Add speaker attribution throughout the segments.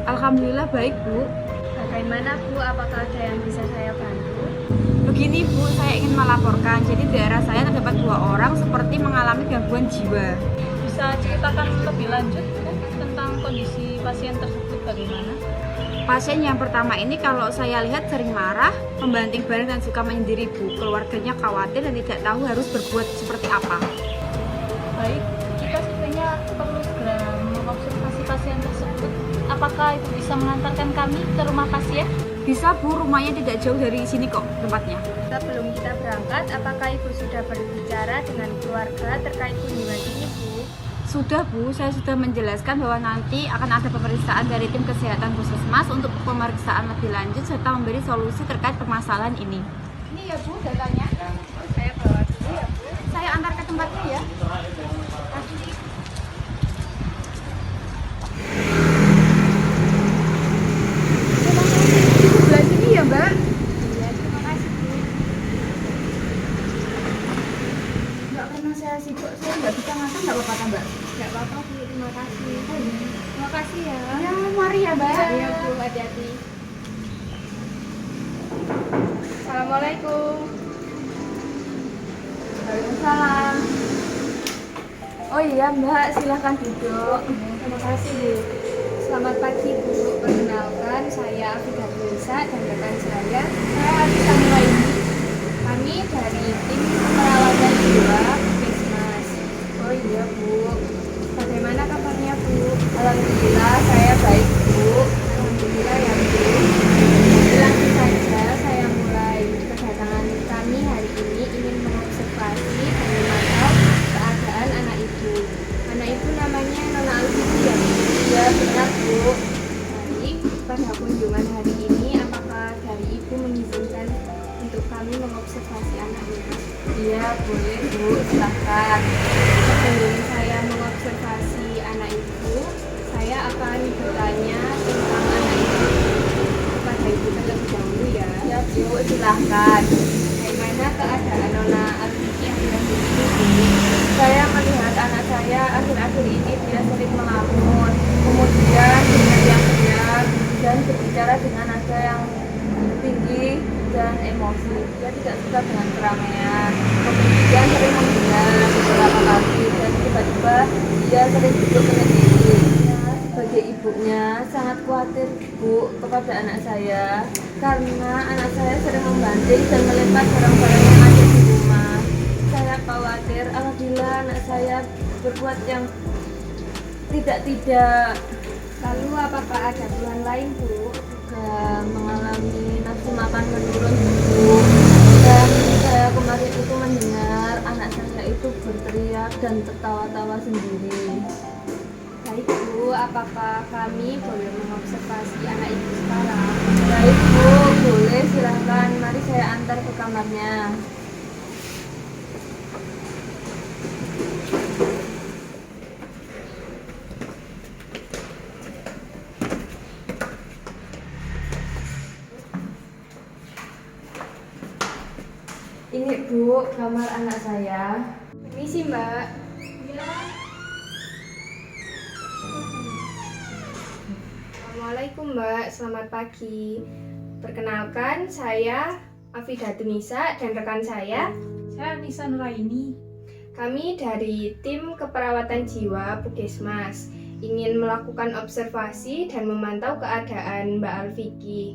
Speaker 1: Alhamdulillah baik, Bu.
Speaker 2: Bagaimana Bu, apakah ada yang bisa saya bantu?
Speaker 1: Begini, Bu, saya ingin melaporkan. Jadi di daerah saya terdapat 2 orang seperti mengalami gangguan jiwa.
Speaker 3: Bisa ceritakan lebih lanjut Bu, tentang kondisi pasien tersebut bagaimana?
Speaker 1: Pasien yang pertama ini kalau saya lihat sering marah, membanting barang dan suka menyendiri, Bu. Keluarganya khawatir dan tidak tahu harus berbuat seperti apa.
Speaker 3: Baik, kita sebenarnya perlu segera mengobservasi pasien tersebut. Apakah Ibu bisa mengantarkan kami ke rumah pasien?
Speaker 1: Bisa, Bu, rumahnya tidak jauh dari sini kok tempatnya.
Speaker 2: Sebelum kita berangkat, apakah Ibu sudah berbicara dengan keluarga terkait kunjungan ini Bu?
Speaker 1: Sudah, Bu, saya sudah menjelaskan bahwa nanti akan ada pemeriksaan dari tim kesehatan Puskesmas untuk pemeriksaan lebih lanjut serta memberi solusi terkait permasalahan ini. Ini ya, Bu, datanya.
Speaker 2: Saya bawa dulu ya Bu.
Speaker 1: Saya antar ke tempatnya ya. Di sebelah sini ya, Mbak.
Speaker 2: Iya, terima kasih Bu.
Speaker 1: Nggak pernah saya sibuk, saya nggak bisa ngantar, nggak apa-apa, Mbak.
Speaker 2: Gak apa-apa Bu, terima kasih. Terima kasih ya.
Speaker 1: Ya, mari ya, Mbak.
Speaker 2: Iya Bu, hati-hati. Assalamualaikum.
Speaker 1: Waalaikumsalam. Oh iya, Mbak, silahkan duduk.
Speaker 2: Terima kasih Bu. Selamat pagi Bu, perkenalkan saya Afidah Nisa dan rekan saya Alisa Nuraini. Kami dari tim perawatan jiwa Puskesmas.
Speaker 1: Oh iya, Bu.
Speaker 2: Bagaimana kabarnya Bu?
Speaker 1: Alhamdulillah saya baik, Bu.
Speaker 2: Alhamdulillah ya Bu. Langsung saja saya mulai. Kedatangan kami hari ini ingin mengobservasi dan memantau keadaan anak ibu. Anak ibu namanya Nona Alfiti ya Bu?
Speaker 1: Ya, benar, Bu.
Speaker 2: Baik, pada kunjungan hari ini apakah dari ibu mengizinkan untuk kami mengobservasi anaknya?
Speaker 1: Iya, boleh, Bu. Silahkan.
Speaker 2: Sebelum saya mengobservasi anak ibu, saya akan bertanya tentang anak ibu kepada ibu terlebih dahulu ya.
Speaker 1: Ya, Bu, silahkan.
Speaker 2: Bagaimana keadaan Nona Alfiti akhir-akhir ini Bu?
Speaker 1: Saya melihat anak saya akhir-akhir ini dia sering melamun, kemudian dengan yang diam dan berbicara dengan nada yang tinggi dan emosi. Dia tidak suka dengan keramaian. Kemudian sering menghindar beberapa kali dan tiba-tiba dia sering duduk menyendiri. Sebagai ibunya sangat khawatir, Bu, kepada anak saya karena anak saya sering membanting dan melempar barang-barang yang ada di rumah. Saya khawatir apabila anak saya berbuat yang tidak.
Speaker 2: Lalu apakah ada keluhan lain Bu?
Speaker 1: Juga mengalami nafsu makan menurun, Bu. Dan saya kemarin itu mendengar anak saya itu berteriak dan tertawa-tawa sendiri.
Speaker 2: Baik Bu, apakah kami boleh mengobservasi anak ibu sekarang?
Speaker 1: Baik, Bu, boleh, silahkan. Mari saya antar ke kamarnya. Ini, Bu, kamar anak saya.
Speaker 2: Permisi Mbak. Assalamualaikum Mbak, selamat pagi. Perkenalkan, saya Afidah Nisa dan rekan saya.
Speaker 3: Saya Nisa Nuraini.
Speaker 2: Kami dari tim keperawatan jiwa Puskesmas ingin melakukan observasi dan memantau keadaan Mbak Alfiki.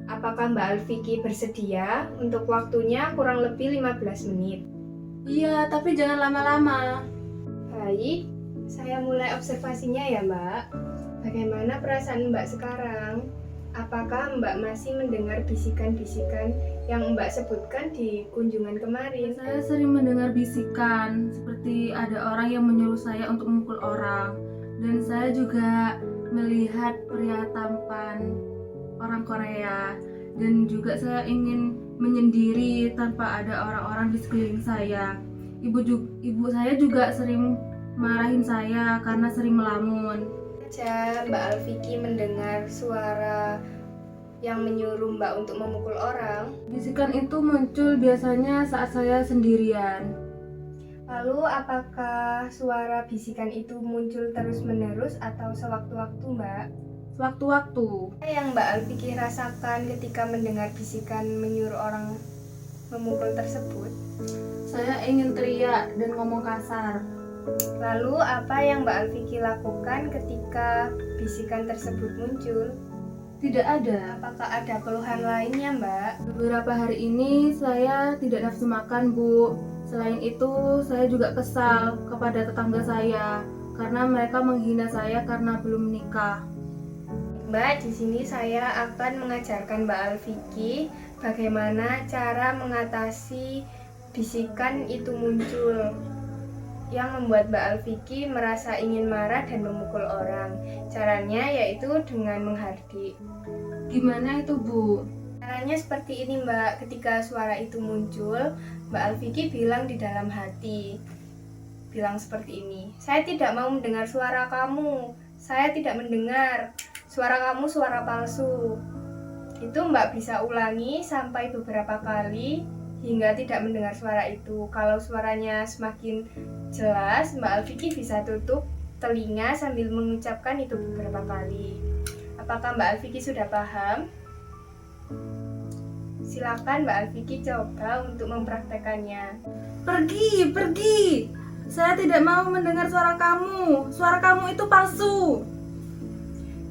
Speaker 2: Apakah Mbak Alfiki bersedia untuk waktunya kurang lebih 15 menit?
Speaker 1: Iya, tapi jangan lama-lama.
Speaker 2: Baik, saya mulai observasinya ya Mbak. Bagaimana perasaan Mbak sekarang? Apakah Mbak masih mendengar bisikan-bisikan yang Mbak sebutkan di kunjungan kemarin?
Speaker 4: Saya sering mendengar bisikan seperti ada orang yang menyuruh saya untuk memukul orang, dan saya juga melihat pria tampan orang Korea, dan juga saya ingin menyendiri tanpa ada orang-orang di sekeliling saya. Ibu saya juga sering marahin saya karena sering melamun.
Speaker 2: Saja Mbak Alfiki mendengar suara yang menyuruh Mbak untuk memukul orang.
Speaker 4: Bisikan itu muncul biasanya saat saya sendirian.
Speaker 2: Lalu apakah suara bisikan itu muncul terus-menerus atau sewaktu-waktu Mbak?
Speaker 4: sewaktu-waktu.
Speaker 2: Apa yang Mbak Alfiki rasakan ketika mendengar bisikan menyuruh orang memukul tersebut?
Speaker 4: Saya ingin teriak dan ngomong kasar.
Speaker 2: Lalu apa yang Mbak Alfiki lakukan ketika bisikan tersebut muncul?
Speaker 4: Tidak ada.
Speaker 2: Apakah ada keluhan lainnya, Mbak?
Speaker 4: Beberapa hari ini saya tidak nafsu makan, Bu. Selain itu, saya juga kesal kepada tetangga saya karena mereka menghina saya karena belum menikah.
Speaker 2: Mbak, di sini saya akan mengajarkan Mbak Alfiki bagaimana cara mengatasi bisikan itu muncul yang membuat Mbak Alfiki merasa ingin marah dan memukul orang. Caranya yaitu dengan menghardik.
Speaker 4: Gimana itu, Bu?
Speaker 2: Caranya seperti ini, Mbak. Ketika suara itu muncul, Mbak Alfiki bilang di dalam hati. Bilang seperti ini, "Saya tidak mau mendengar suara kamu. Saya tidak mendengar. Suara kamu suara palsu." Itu Mbak bisa ulangi sampai beberapa kali hingga tidak mendengar suara itu. Kalau suaranya semakin jelas, Mbak Alfiki bisa tutup telinga sambil mengucapkan itu beberapa kali. Apakah Mbak Alfiki sudah paham? Silakan Mbak Alfiki coba untuk mempraktekannya.
Speaker 4: Pergi, pergi. Saya tidak mau mendengar suara kamu. Suara kamu itu palsu.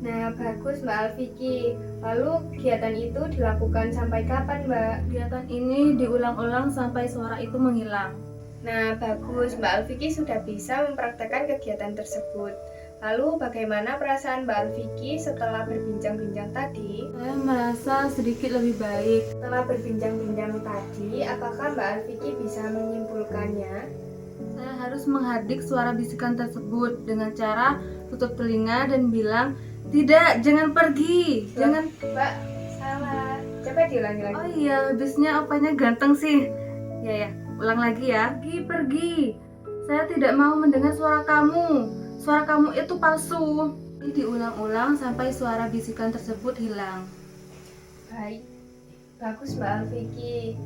Speaker 2: Nah, bagus Mbak Alfiki. Lalu kegiatan itu dilakukan sampai kapan, Mbak?
Speaker 4: Kegiatan ini diulang-ulang sampai suara itu menghilang.
Speaker 2: Nah, bagus. Mbak Alfiki sudah bisa mempraktekkan kegiatan tersebut. Lalu, bagaimana perasaan Mbak Alfiki setelah berbincang-bincang tadi?
Speaker 4: Saya merasa sedikit lebih baik.
Speaker 2: Setelah berbincang-bincang tadi, apakah Mbak Alfiki bisa menyimpulkannya?
Speaker 4: Saya harus menghardik suara bisikan tersebut dengan cara tutup telinga dan bilang, "Tidak, jangan pergi. Jangan."
Speaker 2: Mbak, salah. Coba diulangi lagi.
Speaker 4: Oh iya, habisnya opanya ganteng sih. Ya, ulang lagi ya. Pergi, pergi. Saya tidak mau mendengar suara kamu. Suara kamu itu palsu. Ini diulang-ulang sampai suara bisikan tersebut hilang.
Speaker 2: Baik. Bagus Mbak Alfiki.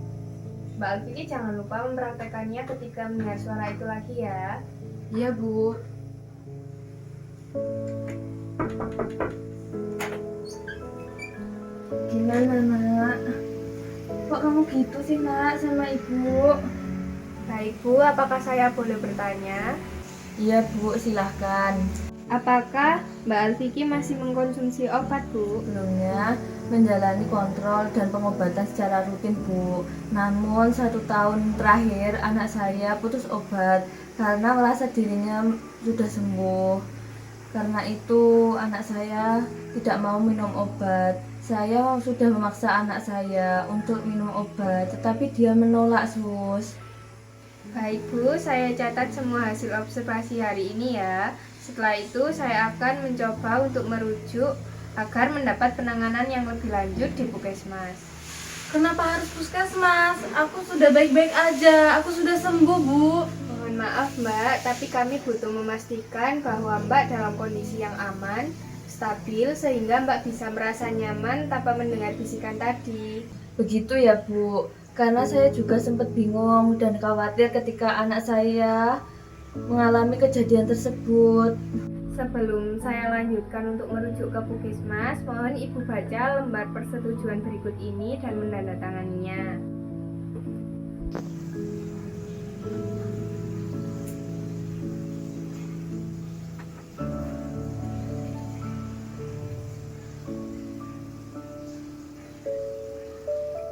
Speaker 2: Mbak Alfiki jangan lupa mempraktekannya ketika mendengar suara itu lagi ya.
Speaker 4: Iya, Bu.
Speaker 2: Gimana, Nak? Kok kamu gitu sih, Nak, sama Ibu? Baik, Bu, apakah saya boleh bertanya?
Speaker 1: Iya Bu, silahkan.
Speaker 2: Apakah Mbak Alfiki masih mengkonsumsi obat, Bu?
Speaker 1: Sebelumnya menjalani kontrol dan pengobatan secara rutin Bu. Namun 1 tahun terakhir anak saya putus obat karena merasa dirinya sudah sembuh. Karena itu anak saya tidak mau minum obat. Saya sudah memaksa anak saya untuk minum obat, tetapi dia menolak, Sus.
Speaker 2: Baik, Bu, saya catat semua hasil observasi hari ini ya. Setelah itu saya akan mencoba untuk merujuk agar mendapat penanganan yang lebih lanjut di Puskesmas.
Speaker 4: Kenapa harus puskesmas? Aku sudah baik-baik aja. Aku sudah sembuh, Bu.
Speaker 2: Mohon maaf Mbak, tapi kami butuh memastikan bahwa Mbak dalam kondisi yang aman, stabil, sehingga Mbak bisa merasa nyaman tanpa mendengar bisikan tadi.
Speaker 1: Begitu ya Bu, karena saya juga sempat bingung dan khawatir ketika anak saya mengalami kejadian tersebut.
Speaker 2: Sebelum saya lanjutkan untuk merujuk ke Puskesmas, mohon Ibu baca lembar persetujuan berikut ini dan menandatanganinya.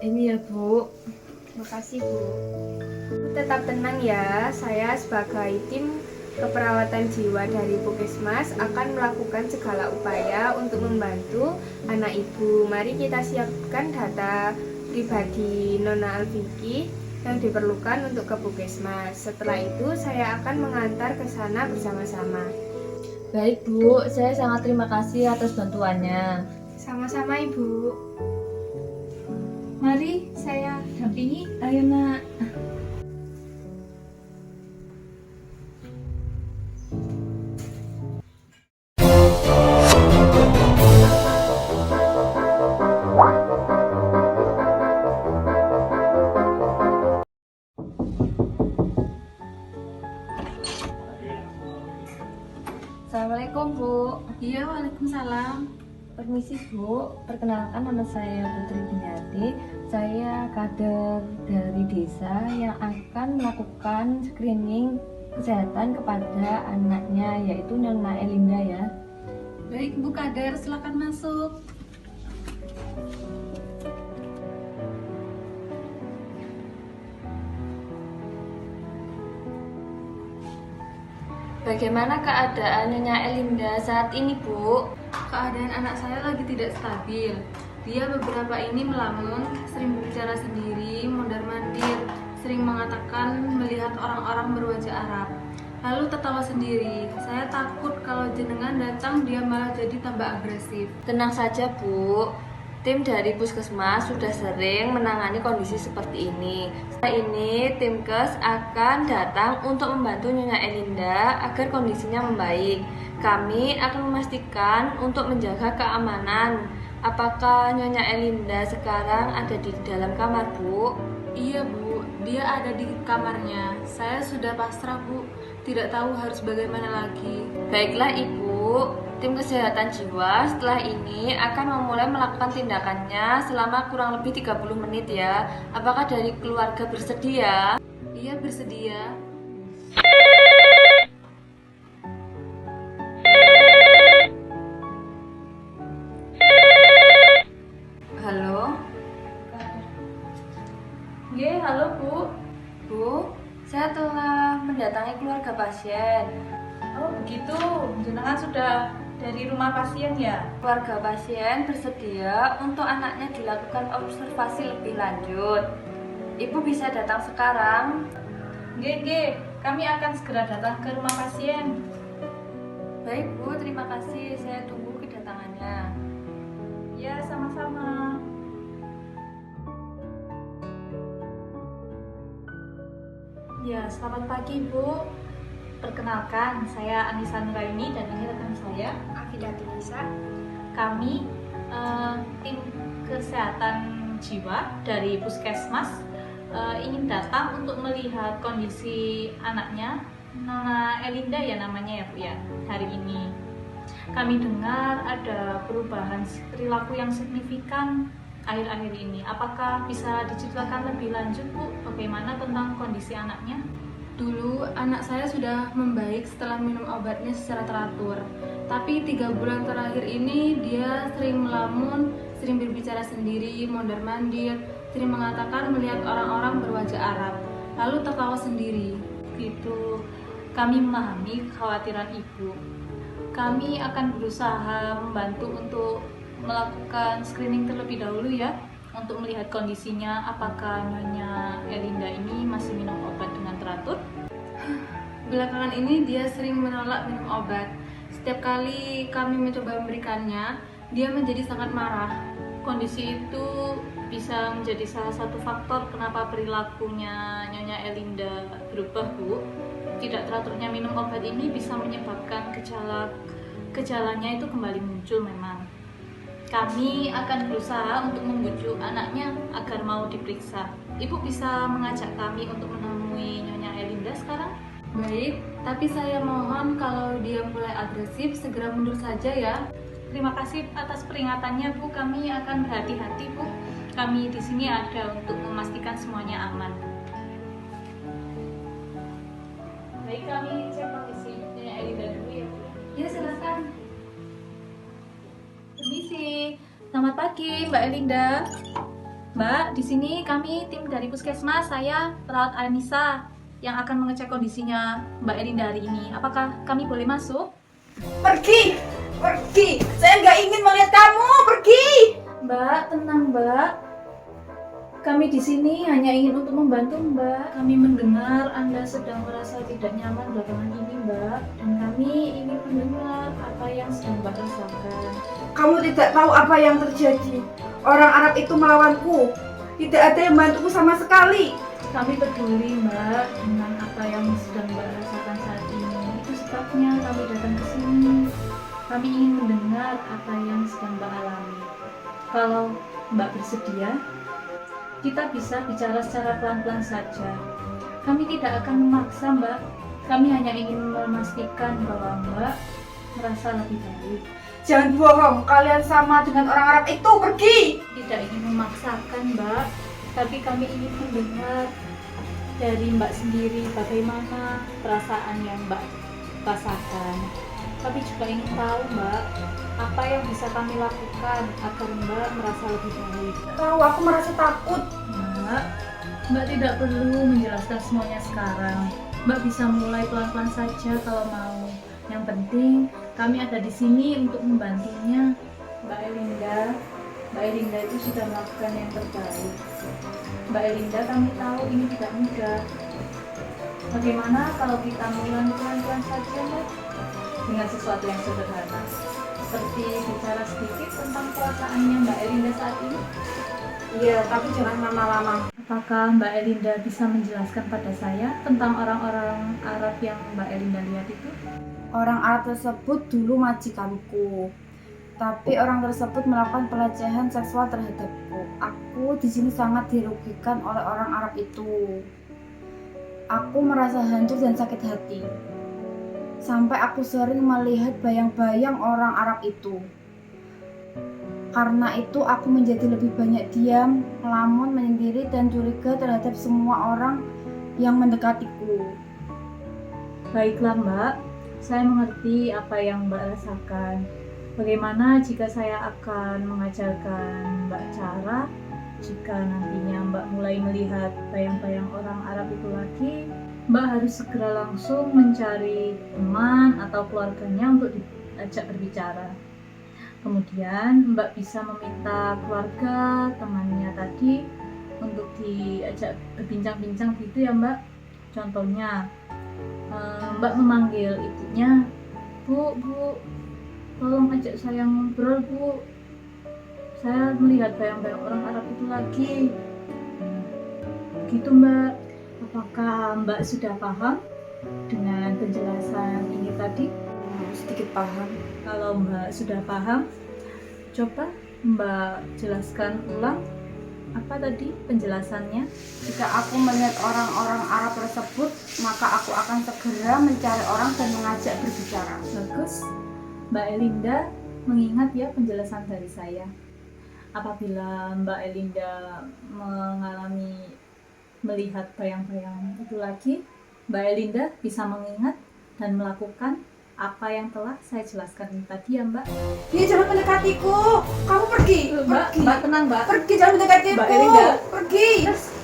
Speaker 1: Ini ya Bu.
Speaker 2: Terima kasih Bu. Tetap tenang ya, saya sebagai tim keperawatan jiwa dari Puskesmas akan melakukan segala upaya untuk membantu anak Ibu. Mari kita siapkan data pribadi Nona Alfiki yang diperlukan untuk ke Puskesmas. Setelah itu saya akan mengantar ke sana bersama-sama.
Speaker 1: Baik Bu, saya sangat terima kasih atas bantuannya.
Speaker 2: Sama-sama Ibu.
Speaker 3: Mari saya dampingi.
Speaker 1: Ayo Nak. Assalamualaikum Bu.
Speaker 4: Iya, waalaikumsalam.
Speaker 1: Permisi Bu, perkenalkan nama saya Putri Biniati. Saya kader dari desa yang akan melakukan screening kesehatan kepada anaknya, yaitu Nona Elinda ya.
Speaker 3: Baik Bu Kader, silakan masuk.
Speaker 1: Bagaimana keadaan Nyonya Elinda saat ini Bu?
Speaker 4: Keadaan anak saya lagi tidak stabil. Dia beberapa ini melamun, sering berbicara sendiri, mondar-mandir, sering mengatakan melihat orang-orang berwajah Arab. Lalu tertawa sendiri. Saya takut kalau jenengan datang dia malah jadi tambah agresif.
Speaker 1: Tenang saja Bu, tim dari Puskesmas sudah sering menangani kondisi seperti ini. Setelah ini, tim Kes akan datang untuk membantu Nyonya Elinda agar kondisinya membaik. Kami akan memastikan untuk menjaga keamanan. Apakah Nyonya Elinda sekarang ada di dalam kamar, Bu?
Speaker 4: Iya Bu, dia ada di kamarnya. Saya sudah pasrah Bu, tidak tahu harus bagaimana lagi.
Speaker 1: Baiklah Ibu, tim kesehatan jiwa setelah ini akan memulai melakukan tindakannya selama kurang lebih 30 menit ya. Apakah dari keluarga bersedia?
Speaker 4: Iya bersedia.
Speaker 1: Halo?
Speaker 3: Halo Bu.
Speaker 1: Bu, saya telah mendatangi keluarga pasien.
Speaker 3: Oh begitu, jenengan sudah dari rumah pasien ya?
Speaker 1: Keluarga pasien bersedia untuk anaknya dilakukan observasi lebih lanjut. Ibu bisa datang sekarang.
Speaker 3: Nggih, kami akan segera datang ke rumah pasien.
Speaker 1: Baik Bu, terima kasih. Saya tunggu kedatangannya.
Speaker 3: Ya, sama-sama. Ya, selamat pagi Bu. Perkenalkan, saya Anissa Nuraini dan ini rekan saya.
Speaker 2: Afidati Nisa.
Speaker 3: Kami tim kesehatan jiwa dari Puskesmas ingin datang untuk melihat kondisi anaknya, Nona Elinda ya namanya ya Bu ya, hari ini. Kami dengar ada perubahan perilaku yang signifikan akhir-akhir ini. Apakah bisa diceritakan lebih lanjut Bu, bagaimana tentang kondisi anaknya?
Speaker 4: Dulu anak saya sudah membaik setelah minum obatnya secara teratur. Tapi 3 bulan terakhir ini dia sering melamun, sering berbicara sendiri, mondar-mandir, sering mengatakan melihat orang-orang berwajah Arab, lalu tertawa sendiri.
Speaker 3: Gitu. Kami memahami kekhawatiran Ibu. Kami akan berusaha membantu untuk melakukan screening terlebih dahulu ya, untuk melihat kondisinya apakah Nyonya Elinda ini masih minum obat dengan teratur.
Speaker 4: Belakangan ini dia sering menolak minum obat. Setiap kali kami mencoba memberikannya, dia menjadi sangat marah.
Speaker 3: Kondisi itu bisa menjadi salah satu faktor kenapa perilakunya Nyonya Elinda berubah Bu. Tidak teraturnya minum obat ini bisa menyebabkan gejalanya itu kembali muncul memang. Kami akan berusaha untuk membujuk anaknya agar mau diperiksa. Ibu bisa mengajak kami untuk menemui Nyonya Elinda sekarang?
Speaker 4: Baik, tapi saya mohon kalau dia mulai agresif, segera mundur saja ya.
Speaker 3: Terima kasih atas peringatannya Bu. Kami akan berhati-hati Bu. Kami di sini ada untuk memastikan semuanya aman. Baik, kami cek kondisi Nyonya Elinda dulu ya Bu.
Speaker 4: Ya silakan.
Speaker 3: Permisi. Selamat pagi Mbak Elinda. Mbak, di sini kami tim dari Puskesmas. Saya perawat Anissa yang akan mengecek kondisinya Mbak Elinda hari ini. Apakah kami boleh masuk?
Speaker 5: Pergi! Pergi! Saya nggak ingin melihat kamu! Pergi!
Speaker 3: Mbak, tenang Mbak. Kami di sini hanya ingin untuk membantu Mbak. Kami mendengar Anda sedang merasa tidak nyaman belakangan ini Mbak. Dan kami ingin mendengar apa yang sedang Mbak rasakan.
Speaker 5: Kamu tidak tahu apa yang terjadi. Orang Arab itu melawanku. Tidak ada yang bantuku sama sekali.
Speaker 3: Kami peduli Mbak dengan apa yang sedang Mbak rasakan saat ini. Itu sebabnya kami datang ke sini. Kami ingin mendengar apa yang sedang Mbak alami. Kalau Mbak bersedia, kita bisa bicara secara pelan-pelan saja. Kami tidak akan memaksa Mbak. Kami hanya ingin memastikan bahwa Mbak merasa lebih baik.
Speaker 5: Jangan bohong, kalian sama dengan orang Arab itu, pergi!
Speaker 3: Tidak ingin memaksakan, Mbak, tapi kami ingin mendengar dari Mbak sendiri bagaimana perasaan yang Mbak rasakan. Kami juga ingin tahu, Mbak, apa yang bisa kami lakukan agar Mbak merasa lebih baik.
Speaker 5: Tahu, aku merasa takut.
Speaker 3: Mbak tidak perlu menjelaskan semuanya sekarang. Mbak bisa mulai pelan-pelan saja kalau mau. Yang penting kami ada di sini untuk membantunya. Mbak Elinda itu sudah melakukan yang terbaik. Mbak Elinda, kami tahu ini tidak mudah. Bagaimana kalau kita mulai pelan-pelan saja, Mbak? Dengan sesuatu yang sederhana, seperti bicara sedikit tentang perasaannya Mbak Elinda saat ini.
Speaker 5: Iya, tapi jangan lama-lama.
Speaker 3: Apakah Mbak Elinda bisa menjelaskan pada saya tentang orang-orang Arab yang Mbak Elinda lihat itu?
Speaker 5: Orang Arab tersebut dulu majikanku. Tapi orang tersebut melakukan pelecehan seksual terhadapku. Aku di sini sangat dirugikan oleh orang Arab itu. Aku merasa hancur dan sakit hati. Sampai aku sering melihat bayang-bayang orang Arab itu. Karena itu aku menjadi lebih banyak diam, melamun, menyendiri, dan curiga terhadap semua orang yang mendekatiku.
Speaker 3: Baiklah Mbak, saya mengerti apa yang Mbak rasakan. Bagaimana jika saya akan mengajarkan Mbak cara jika nantinya Mbak mulai melihat bayang-bayang orang Arab itu lagi, Mbak harus segera langsung mencari teman atau keluarganya untuk diajak berbicara. Kemudian Mbak bisa meminta keluarga temannya tadi untuk diajak berbincang-bincang gitu ya Mbak. Contohnya Mbak memanggil ibunya, Bu, tolong ajak saya ngobrol Bu, saya melihat bayang-bayang orang Arab itu lagi. Gitu Mbak. Apakah Mbak sudah paham dengan penjelasan ini tadi?
Speaker 5: Sedikit paham.
Speaker 3: Kalau Mbak sudah paham, coba Mbak jelaskan ulang apa tadi penjelasannya.
Speaker 5: Jika aku melihat orang-orang Arab tersebut, maka aku akan segera mencari orang dan mengajak berbicara.
Speaker 3: Bagus, Mbak Elinda mengingat ya penjelasan dari saya. Apabila Mbak Elinda mengalami melihat bayang-bayang itu lagi, Mbak Elinda bisa mengingat dan melakukan apa yang telah saya jelaskan tadi ya Mbak.
Speaker 5: Dia jangan mendekatiku. Kamu pergi. Pergi.
Speaker 3: Mbak tenang Mbak.
Speaker 5: Pergi, jangan mendekatiku.
Speaker 3: Mbak Elinda.
Speaker 5: Pergi.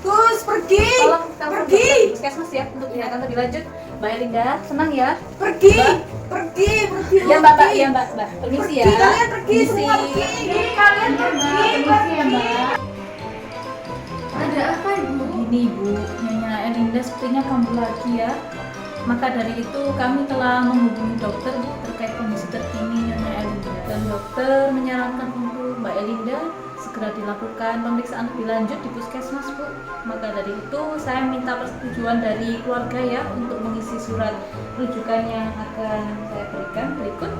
Speaker 5: Gus, pergi.
Speaker 3: Tolong kita
Speaker 5: Pergi.
Speaker 3: puskesmas ya untuk tindakan lebih lanjut. Mbak Elinda, tenang ya.
Speaker 5: Pergi.
Speaker 3: Mbak.
Speaker 5: Pergi.
Speaker 3: Ya Mbak, ya Mbak. Permisi ya.
Speaker 5: Pergi, kalian pergi.
Speaker 3: Permisi.
Speaker 5: Semua pergi. Kalian pergi.
Speaker 3: Permisi ya Mbak.
Speaker 4: Ada apa Ibu?
Speaker 3: Ini Ibu, Nyonya Elinda sepertinya kambuh lagi ya. Maka dari itu kami telah menghubungi dokter Bu terkait kondisi terkini Nyonya Elinda. Dan dokter menyarankan untuk Mbak Elinda segera dilakukan pemeriksaan lebih lanjut di puskesmas Bu. Maka dari itu saya minta persetujuan dari keluarga ya untuk mengisi surat rujukan yang akan saya berikan berikut.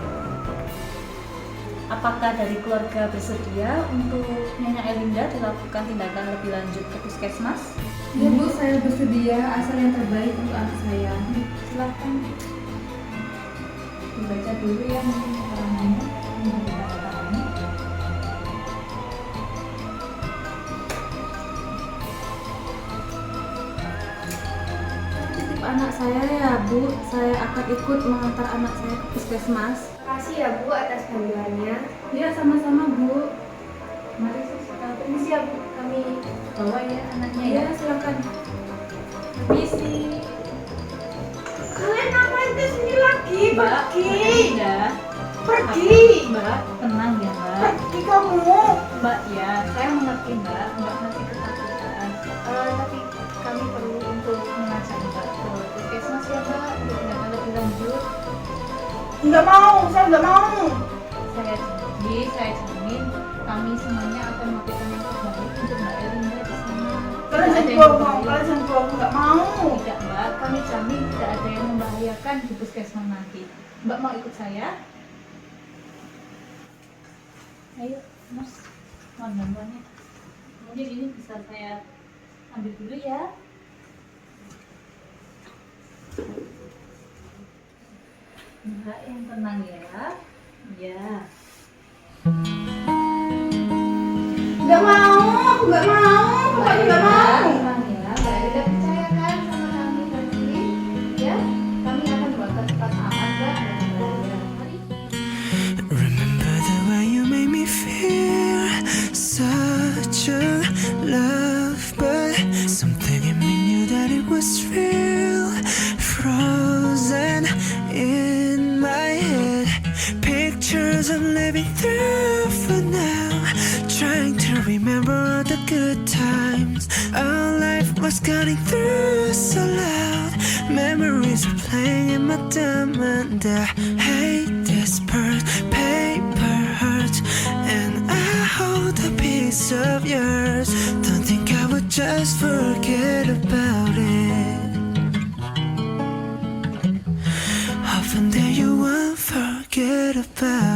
Speaker 3: Apakah dari keluarga bersedia untuk Nyonya Elinda dilakukan tindakan lebih lanjut ke puskesmas?
Speaker 4: Ya Bu, saya bersedia asal yang terbaik untuk anak saya.
Speaker 3: Silahkan dibaca dulu ya mungkin keterangannya untuk dikatakan.
Speaker 4: Titip anak saya ya Bu, saya akan ikut mengantar anak saya ke puskesmas.
Speaker 2: Terima kasih ya Bu atas bantuannya.
Speaker 4: Ya sama-sama Bu.
Speaker 3: Mari permisi ya Bu, kami bawa ya anaknya ya.
Speaker 4: Ya silakan.
Speaker 3: Permisi.
Speaker 5: Kalian ngapain ke sini lagi?
Speaker 3: Mbak,
Speaker 5: Pergi.
Speaker 3: ya.
Speaker 5: Pergi.
Speaker 3: Mbak, tenang ya Mbak.
Speaker 5: Pergi kamu.
Speaker 3: Mbak ya, saya mengerti Mbak masih ketakutan. Tapi kami perlu untuk mengajak Mbak ke puskesmas ya Mbak untuk tindakan lebih lanjut.
Speaker 5: Enggak mau, saya enggak mau.
Speaker 3: Saya jamin kami semuanya akan melakukan yang terbaik untuk Mbak Elinda di sana.
Speaker 5: Kalian
Speaker 3: Tidak ada
Speaker 5: jangan
Speaker 3: yang
Speaker 5: bohong,
Speaker 3: berbahaya.
Speaker 5: kalian jangan bohong, enggak mau.
Speaker 3: Tidak Mbak, kami jamin tidak ada yang membahayakan di puskesmas nanti. Mbak mau ikut saya? Ayo, Mas, mohon bantuannya. Mungkin ini bisa saya ambil dulu ya. Mbak yang tenang ya. Ya.
Speaker 5: nggak mau, pokoknya nggak mau.
Speaker 2: Emang ya, Mbak Rida percaya kan sama kami nanti? Ya, kami akan buatkan tempat aman Mbak dan Mbak Rida. Mari.
Speaker 6: Remember the way you made me feel such a love, but something in me knew that it was real. Frozen in my head, pictures I'm living through for now. Trying to remember all the good times our life was cutting through so loud. Memories are playing in my diamond. I hate this part, paper hurts, and I hold a piece of yours. Don't think I would just forget about it. Often there you won't forget about